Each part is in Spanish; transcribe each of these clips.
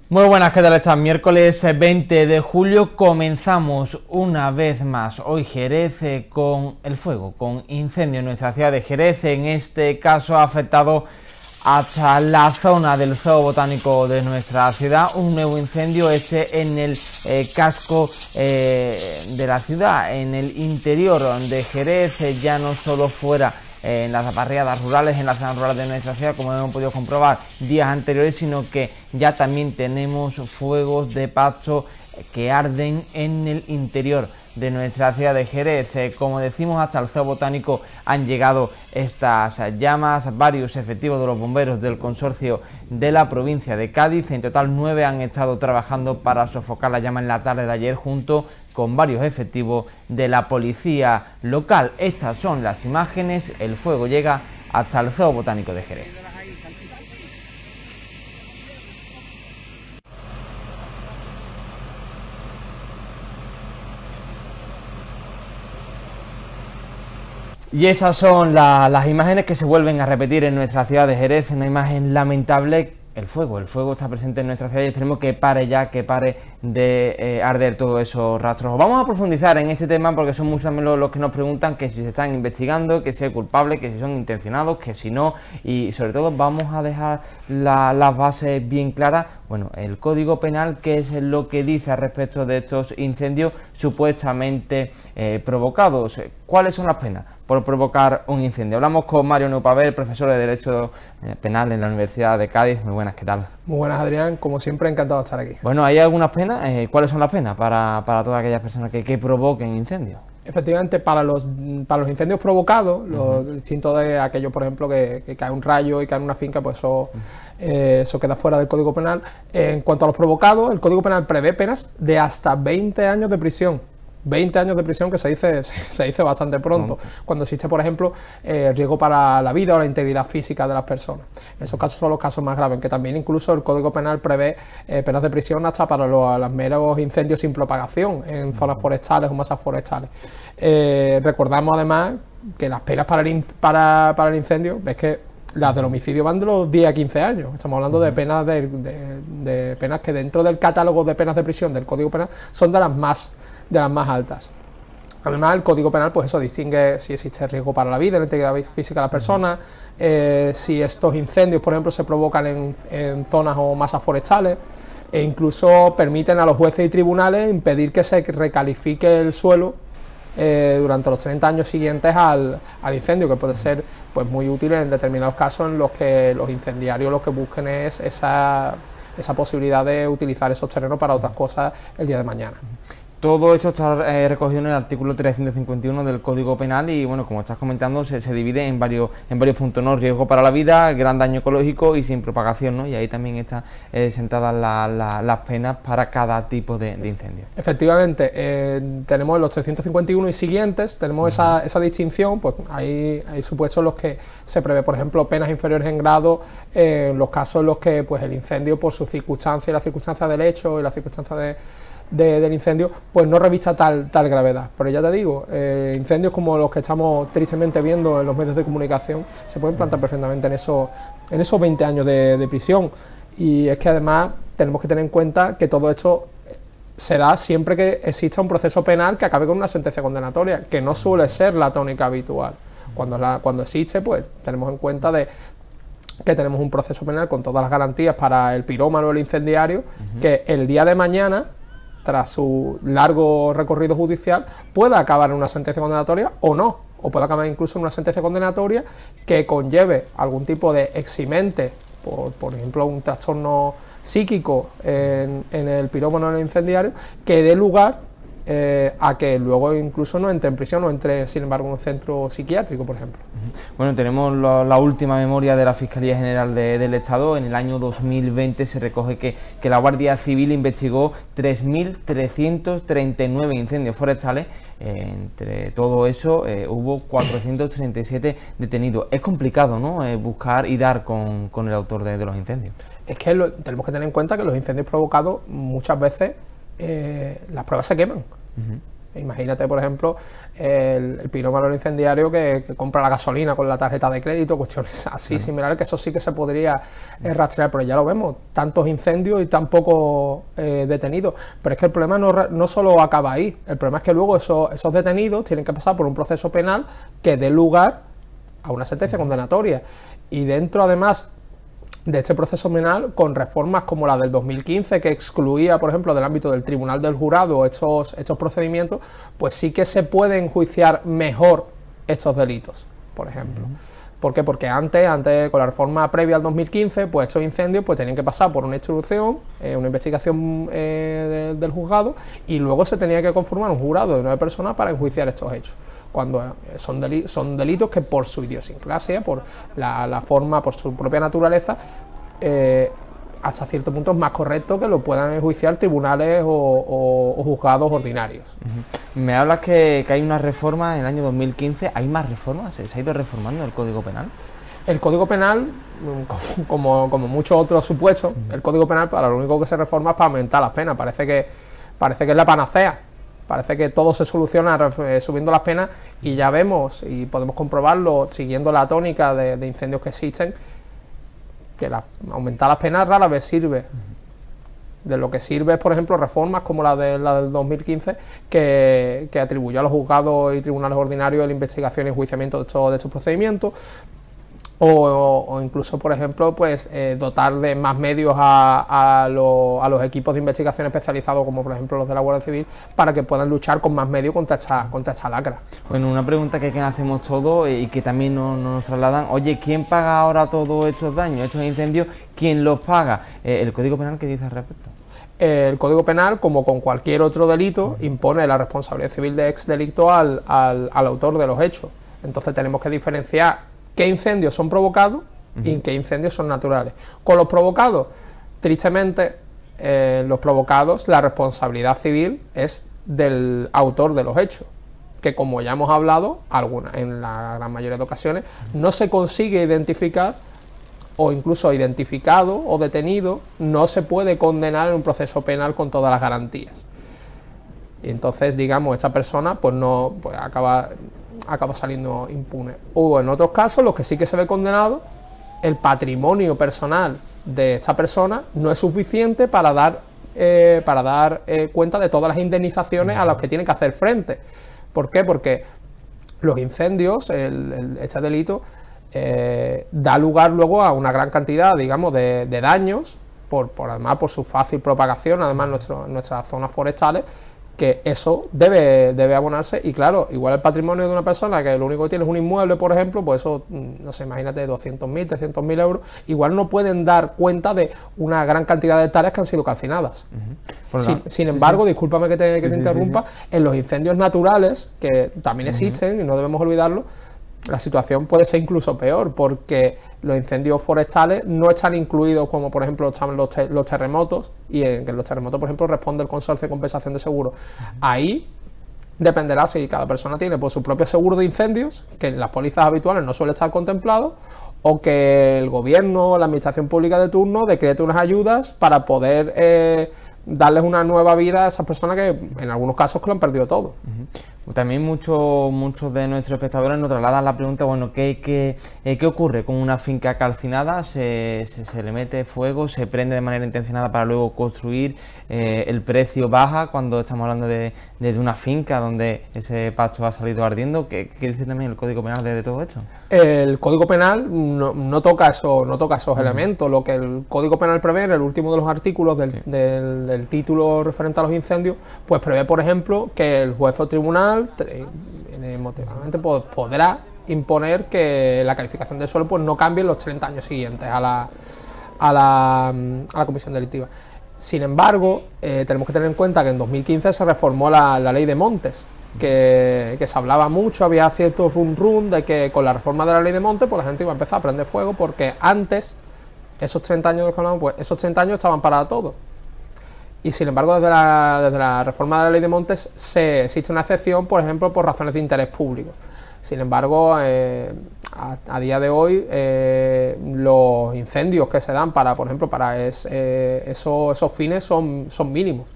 Muy buenas, ¿qué tal están? Miércoles 20 de julio comenzamos una vez más hoy Jerez con el fuego, con incendio en nuestra ciudad de Jerez. En este caso ha afectado hasta la zona del Zoo Botánico de nuestra ciudad, un nuevo incendio en el casco de la ciudad, en el interior de Jerez, ya no solo fuera en las barriadas rurales, en las zonas rurales de nuestra ciudad, como hemos podido comprobar días anteriores, sino que ya también tenemos fuegos de pasto que arden en el interior de nuestra ciudad de Jerez. Como decimos, hasta el Zoo Botánico han llegado estas llamas, varios efectivos de los bomberos del consorcio de la provincia de Cádiz, en total 9 han estado trabajando para sofocar la llama en la tarde de ayer junto con varios efectivos de la policía local. Estas son las imágenes, el fuego llega hasta el Zoo Botánico de Jerez. Y esas son las imágenes que se vuelven a repetir en nuestra ciudad de Jerez, una imagen lamentable. El fuego está presente en nuestra ciudad y esperemos que pare ya, que pare de arder todos esos rastros. Vamos a profundizar en este tema porque son muchos los que nos preguntan que si se están investigando, que si hay culpables, que si son intencionados, que si no, y sobre todo vamos a dejar las bases bien claras. Bueno, el Código Penal, ¿qué es lo que dice al respecto de estos incendios supuestamente provocados? ¿Cuáles son las penas por provocar un incendio? Hablamos con Mario Neupaver, profesor de Derecho Penal en la Universidad de Cádiz. Muy buenas, ¿qué tal? Muy buenas, Adrián, como siempre encantado de estar aquí. Bueno, ¿hay algunas penas? ¿Cuáles son las penas para todas aquellas personas que provoquen incendios? Efectivamente, para los incendios provocados, los distintos de aquellos, por ejemplo, que cae un rayo y cae en una finca, pues eso queda fuera del Código Penal. En cuanto a los provocados, el Código Penal prevé penas de hasta 20 años de prisión. 20 años de prisión, que se dice bastante pronto, cuando existe, por ejemplo, riesgo para la vida o la integridad física de las personas. Esos casos son los casos más graves, que también incluso el Código Penal prevé penas de prisión hasta para los meros incendios sin propagación en zonas forestales o masas forestales. Recordamos además que las penas para el incendio, ves que las del homicidio van de los 10 a 15 años. Estamos hablando de penas de penas que dentro del catálogo de penas de prisión del Código Penal son de las más altas. Además, el Código Penal, pues eso distingue si existe riesgo para la vida, la integridad física de la persona, si estos incendios, por ejemplo, se provocan en zonas o masas forestales, e incluso permiten a los jueces y tribunales impedir que se recalifique el suelo durante los 30 años siguientes al incendio, que puede ser pues muy útil en determinados casos en los que los incendiarios lo que busquen es esa posibilidad de utilizar esos terrenos para otras cosas el día de mañana. Todo esto está recogido en el artículo 351 del Código Penal y, bueno, como estás comentando, se divide en varios puntos, ¿no? Riesgo para la vida, gran daño ecológico y sin propagación, ¿no? Y ahí también están sentadas las penas para cada tipo de incendio. Efectivamente, tenemos los 351 y siguientes, tenemos esa distinción, pues hay supuestos en los que se prevé, por ejemplo, penas inferiores en grado, en los casos en los que pues el incendio, por sus circunstancias y las circunstancias del hecho y las circunstancias del incendio, pues no revista tal gravedad. Pero ya te digo, incendios como los que estamos tristemente viendo en los medios de comunicación se pueden plantar perfectamente en esos 20 años de prisión. Y es que además tenemos que tener en cuenta que todo esto se da siempre que exista un proceso penal que acabe con una sentencia condenatoria, que no suele ser la tónica habitual. Cuando existe, pues tenemos en cuenta que tenemos un proceso penal con todas las garantías para el pirómano o el incendiario, que el día de mañana, tras su largo recorrido judicial, pueda acabar en una sentencia condenatoria o no, o puede acabar incluso en una sentencia condenatoria que conlleve algún tipo de eximente, por ejemplo un trastorno psíquico en el pirómano o en el incendiario, que dé lugar a que luego incluso no entre en prisión o entre, sin embargo, en un centro psiquiátrico, por ejemplo. Bueno, tenemos la última memoria de la Fiscalía General del Estado. En el año 2020 se recoge que la Guardia Civil investigó 3.339 incendios forestales. Entre todo eso hubo 437 detenidos. Es complicado, ¿no?, buscar y dar con el autor de los incendios. Es que tenemos que tener en cuenta que los incendios provocados muchas veces las pruebas se queman. Imagínate, por ejemplo, el pirómano incendiario que compra la gasolina con la tarjeta de crédito, cuestiones así similares, que eso sí que se podría rastrear, pero ya lo vemos, tantos incendios y tan pocos detenidos. Pero es que el problema no solo acaba ahí, el problema es que luego esos detenidos tienen que pasar por un proceso penal que dé lugar a una sentencia condenatoria. Y dentro, además, de este proceso penal, con reformas como la del 2015, que excluía, por ejemplo, del ámbito del tribunal del jurado estos procedimientos, pues sí que se pueden enjuiciar mejor estos delitos, por ejemplo. ¿Por qué? Porque antes, con la reforma previa al 2015, pues estos incendios pues tenían que pasar por una instrucción, una investigación del juzgado, y luego se tenía que conformar un jurado de 9 personas para enjuiciar estos hechos, cuando son delitos que por su idiosincrasia, por la forma, por su propia naturaleza, hasta cierto punto es más correcto que lo puedan enjuiciar tribunales o juzgados ordinarios. Me hablas que hay una reforma en el año 2015, ¿hay más reformas? ¿Se ha ido reformando el Código Penal? El Código Penal, como muchos otros supuestos, el Código Penal para lo único que se reforma es para aumentar las penas. Parece que es la panacea. Parece que todo se soluciona subiendo las penas, y ya vemos y podemos comprobarlo siguiendo la tónica de incendios que existen, que aumentar las penas rara vez sirve. De lo que sirve es, por ejemplo, reformas como la del 2015, que atribuyó a los juzgados y tribunales ordinarios la investigación y enjuiciamiento de estos procedimientos, o incluso, por ejemplo, pues dotar de más medios a los equipos de investigación especializados, como por ejemplo los de la Guardia Civil, para que puedan luchar con más medios contra esta lacra. Bueno, una pregunta que hacemos todos y que también nos trasladan: oye, ¿quién paga ahora todos estos daños, estos incendios? ¿Quién los paga? ¿El Código Penal qué dice al respecto? El Código Penal, como con cualquier otro delito, impone la responsabilidad civil de ex delito al autor de los hechos. Entonces tenemos que diferenciar qué incendios son provocados y qué incendios son naturales. Con los provocados, tristemente, los provocados, la responsabilidad civil es del autor de los hechos, que, como ya hemos hablado, en la gran mayoría de ocasiones, no se consigue identificar, o incluso identificado o detenido, no se puede condenar en un proceso penal con todas las garantías. Y entonces, digamos, esta persona pues acaba saliendo impune. O en otros casos, los que sí que se ve condenado, el patrimonio personal de esta persona no es suficiente para dar cuenta de todas las indemnizaciones a las que tiene que hacer frente. ¿Por qué? Porque los incendios, este delito, da lugar luego a una gran cantidad, digamos, de daños, además por su fácil propagación, además en nuestras zonas forestales, que eso debe abonarse. Y claro, igual el patrimonio de una persona que lo único que tiene es un inmueble, por ejemplo, pues eso, no sé, imagínate, 200.000, 300.000 euros, igual no pueden dar cuenta de una gran cantidad de hectáreas que han sido calcinadas. Sin embargo, discúlpame que te interrumpa, en los incendios naturales, que también existen y no debemos olvidarlo, la situación puede ser incluso peor, porque los incendios forestales no están incluidos, como por ejemplo están los terremotos, y en los terremotos, por ejemplo, responde el Consorcio de Compensación de Seguros. Ahí dependerá si cada persona tiene pues su propio seguro de incendios, que en las pólizas habituales no suele estar contemplado, o que el gobierno, la administración pública de turno, decrete unas ayudas para poder darles una nueva vida a esas personas que en algunos casos que lo han perdido todo. También muchos de nuestros espectadores nos trasladan la pregunta: bueno, ¿qué ocurre con una finca calcinada? ¿Se le mete fuego? ¿Se prende de manera intencionada para luego construir? ¿El precio baja cuando estamos hablando de una finca donde ese pasto ha salido ardiendo? ¿Qué dice también el Código Penal de todo esto? El Código Penal no toca esos elementos. Lo que el Código Penal prevé en el último de los artículos del título referente a los incendios, pues prevé, por ejemplo, que el juez o tribunal emotivamente podrá imponer que la calificación del suelo pues no cambie en los 30 años siguientes a la comisión delictiva. Sin embargo, tenemos que tener en cuenta que en 2015 se reformó la ley de montes, que se hablaba mucho, había cierto rum de que con la reforma de la ley de montes pues la gente iba a empezar a prender fuego, porque antes, esos 30 años de los que hablamos, pues esos 30 años estaban parados todos. Y sin embargo, desde la reforma de la ley de montes existe una excepción, por ejemplo, por razones de interés público. Sin embargo, a día de hoy, los incendios que se dan por ejemplo, para esos fines son mínimos.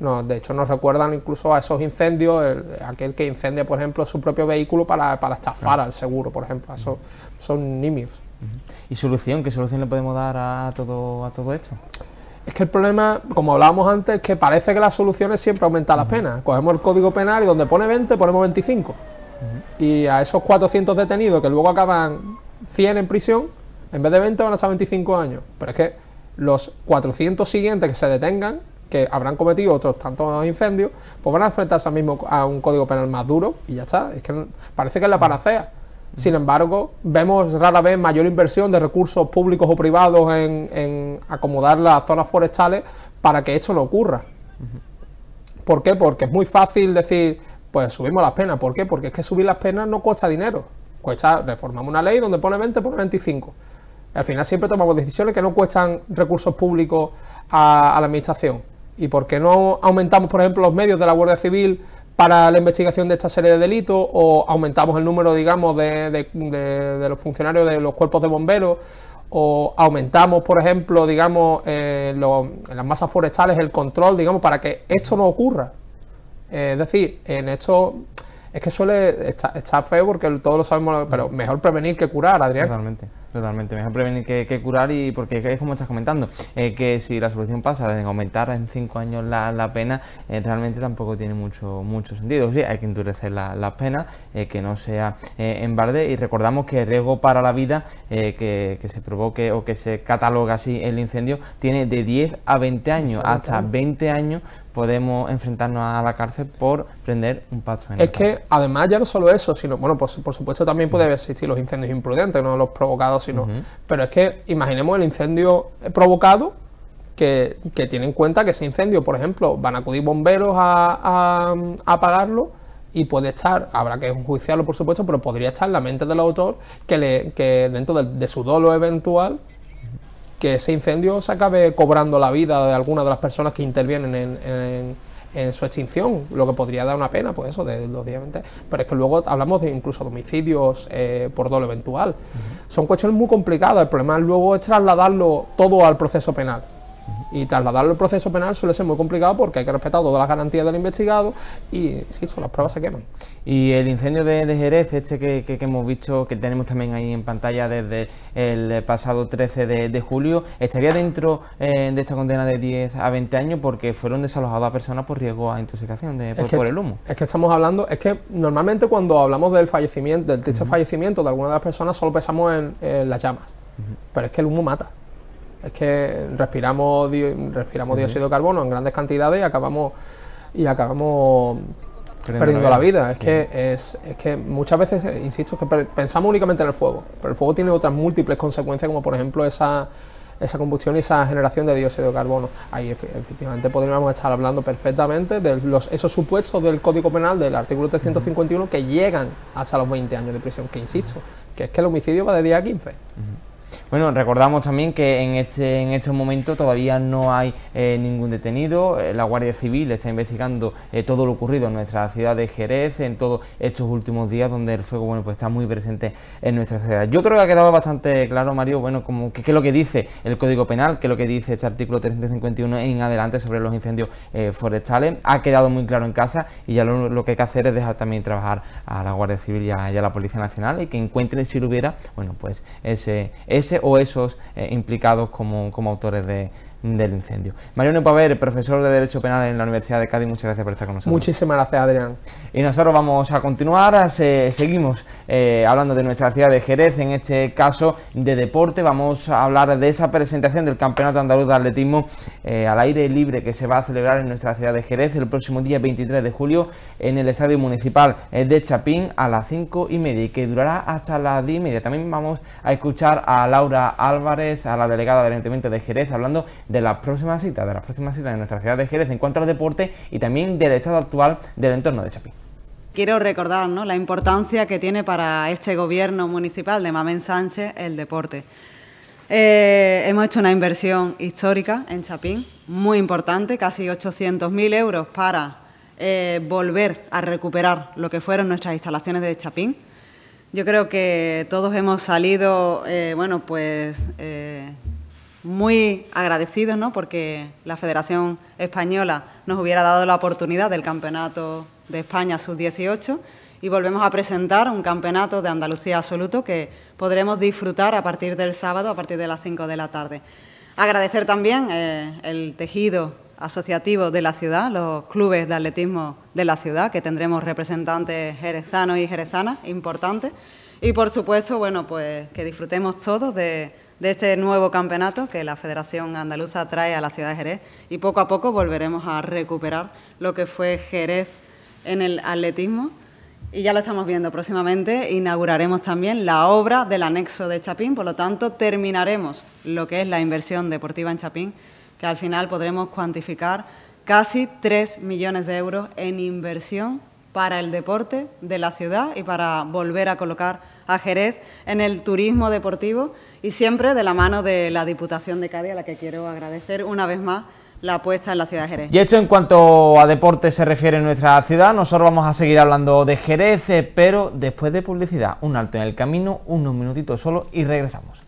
No, de hecho nos recuerdan incluso a esos incendios, aquel que incendia, por ejemplo, su propio vehículo para estafar al seguro, por ejemplo. Eso son nimios. ¿Y solución? ¿Qué solución le podemos dar a todo esto? Es que el problema, como hablábamos antes, es que parece que la solución es siempre aumentar las penas. Cogemos el Código Penal y donde pone 20 ponemos 25. Y a esos 400 detenidos que luego acaban 100 en prisión, en vez de 20 van a estar 25 años. Pero es que los 400 siguientes que se detengan, que habrán cometido otros tantos incendios, pues van a enfrentarse a un Código Penal más duro y ya está. Es que parece que es la panacea. Sin embargo, vemos rara vez mayor inversión de recursos públicos o privados en acomodar las zonas forestales para que esto no ocurra. ¿Por qué? Porque es muy fácil decir, pues subimos las penas. ¿Por qué? Porque es que subir las penas no cuesta dinero. Reformamos una ley donde pone 20, pone 25. Al final siempre tomamos decisiones que no cuestan recursos públicos a la administración. ¿Y por qué no aumentamos, por ejemplo, los medios de la Guardia Civil para la investigación de esta serie de delitos, o aumentamos el número, digamos, de los funcionarios de los cuerpos de bomberos, o aumentamos, por ejemplo, digamos, en las masas forestales el control, digamos, para que esto no ocurra? Es decir, en esto es que suele estar feo porque todos lo sabemos, pero mejor prevenir que curar, Adrián. Totalmente, mejor prevenir que curar, y porque es como estás comentando, que si la solución pasa en aumentar en 5 años la pena, realmente tampoco tiene mucho sentido. Sí, hay que endurecer las penas, que no sea en balde, y recordamos que el riesgo para la vida que se provoque o que se cataloga así el incendio tiene de 10 a 20 años, hasta 20 años podemos enfrentarnos a la cárcel por prender un pasto en el campo. Es que además ya no solo eso, sino, bueno, pues por supuesto también puede existir los incendios imprudentes, no los provocados, sino, pero es que imaginemos el incendio provocado, que tiene en cuenta que ese incendio, por ejemplo, van a acudir bomberos a apagarlo, y puede estar, habrá que enjuiciarlo por supuesto, pero podría estar en la mente del autor que dentro de su dolo eventual, que ese incendio se acabe cobrando la vida de alguna de las personas que intervienen en su extinción, lo que podría dar una pena, pues eso, de los 10 a 20. Pero es que luego hablamos de incluso de homicidios por dolo eventual. Son cuestiones muy complicadas. El problema luego es trasladarlo todo al proceso penal. Y trasladarlo al proceso penal suele ser muy complicado porque hay que respetar todas las garantías del investigado y sí, las pruebas se queman. Y el incendio de Jerez, que hemos visto, que tenemos también ahí en pantalla desde el pasado 13 de julio, ¿estaría dentro de esta condena de 10 a 20 años porque fueron desalojadas a personas por riesgo a intoxicación por el humo? Es que estamos hablando, es que normalmente cuando hablamos del fallecimiento, del dicho fallecimiento de alguna de las personas, solo pensamos en las llamas, pero es que el humo mata. Es que respiramos dióxido de carbono en grandes cantidades y acabamos perdiendo la vida. Es que muchas veces, insisto, que pensamos únicamente en el fuego, pero el fuego tiene otras múltiples consecuencias, como por ejemplo esa combustión y esa generación de dióxido de carbono. Ahí efectivamente podríamos estar hablando perfectamente de esos supuestos del Código Penal, del artículo 351, que llegan hasta los 20 años de prisión, que insisto, que es que el homicidio va de 10 a 15. Bueno, recordamos también que en estos momentos todavía no hay ningún detenido. La Guardia Civil está investigando todo lo ocurrido en nuestra ciudad de Jerez en todos estos últimos días, donde el fuego, bueno, pues está muy presente en nuestra ciudad. Yo creo que ha quedado bastante claro, Mario, bueno, como qué es lo que dice el Código Penal, qué es lo que dice este artículo 351 en adelante sobre los incendios forestales. Ha quedado muy claro en casa, y ya lo que hay que hacer es dejar también trabajar a la Guardia Civil y a la Policía Nacional, y que encuentren, si lo hubiera, bueno, pues ese o esos implicados como autores del incendio. Mariano Paver, profesor de Derecho Penal en la Universidad de Cádiz, muchas gracias por estar con nosotros. Muchísimas gracias, Adrián. Y nosotros vamos a continuar, seguimos hablando de nuestra ciudad de Jerez, en este caso de deporte. Vamos a hablar de esa presentación del Campeonato Andaluz de Atletismo al aire libre que se va a celebrar en nuestra ciudad de Jerez el próximo día 23 de julio en el Estadio Municipal de Chapín a las 5:30 y que durará hasta las 10:30. También vamos a escuchar a Laura Álvarez, a la delegada del Ayuntamiento de Jerez, hablando de las próximas citas de nuestra ciudad de Jerez en cuanto al deporte y también del estado actual del entorno de Chapín. Quiero recordar, ¿no?, la importancia que tiene para este gobierno municipal de Mamén Sánchez el deporte. Hemos hecho una inversión histórica en Chapín, muy importante, casi 800.000 euros para volver a recuperar lo que fueron nuestras instalaciones de Chapín. Yo creo que todos hemos salido, muy agradecidos, ¿no?, porque la Federación Española nos hubiera dado la oportunidad del Campeonato de España Sub-18 y volvemos a presentar un campeonato de Andalucía absoluto que podremos disfrutar a partir del sábado, a partir de las 5 de la tarde. Agradecer también el tejido asociativo de la ciudad, los clubes de atletismo de la ciudad, que tendremos representantes jerezanos y jerezanas importantes. Y, por supuesto, bueno, pues que disfrutemos todos de este nuevo campeonato que la Federación Andaluza trae a la ciudad de Jerez, y poco a poco volveremos a recuperar lo que fue Jerez en el atletismo. Y ya lo estamos viendo, próximamente inauguraremos también la obra del anexo de Chapín, por lo tanto terminaremos lo que es la inversión deportiva en Chapín, que al final podremos cuantificar casi 3 millones de euros en inversión para el deporte de la ciudad y para volver a colocar a Jerez en el turismo deportivo, y siempre de la mano de la Diputación de Cádiz, a la que quiero agradecer una vez más la apuesta en la ciudad de Jerez. Y esto en cuanto a deporte se refiere en nuestra ciudad. Nosotros vamos a seguir hablando de Jerez, pero después de publicidad. Un alto en el camino, unos minutitos solo y regresamos.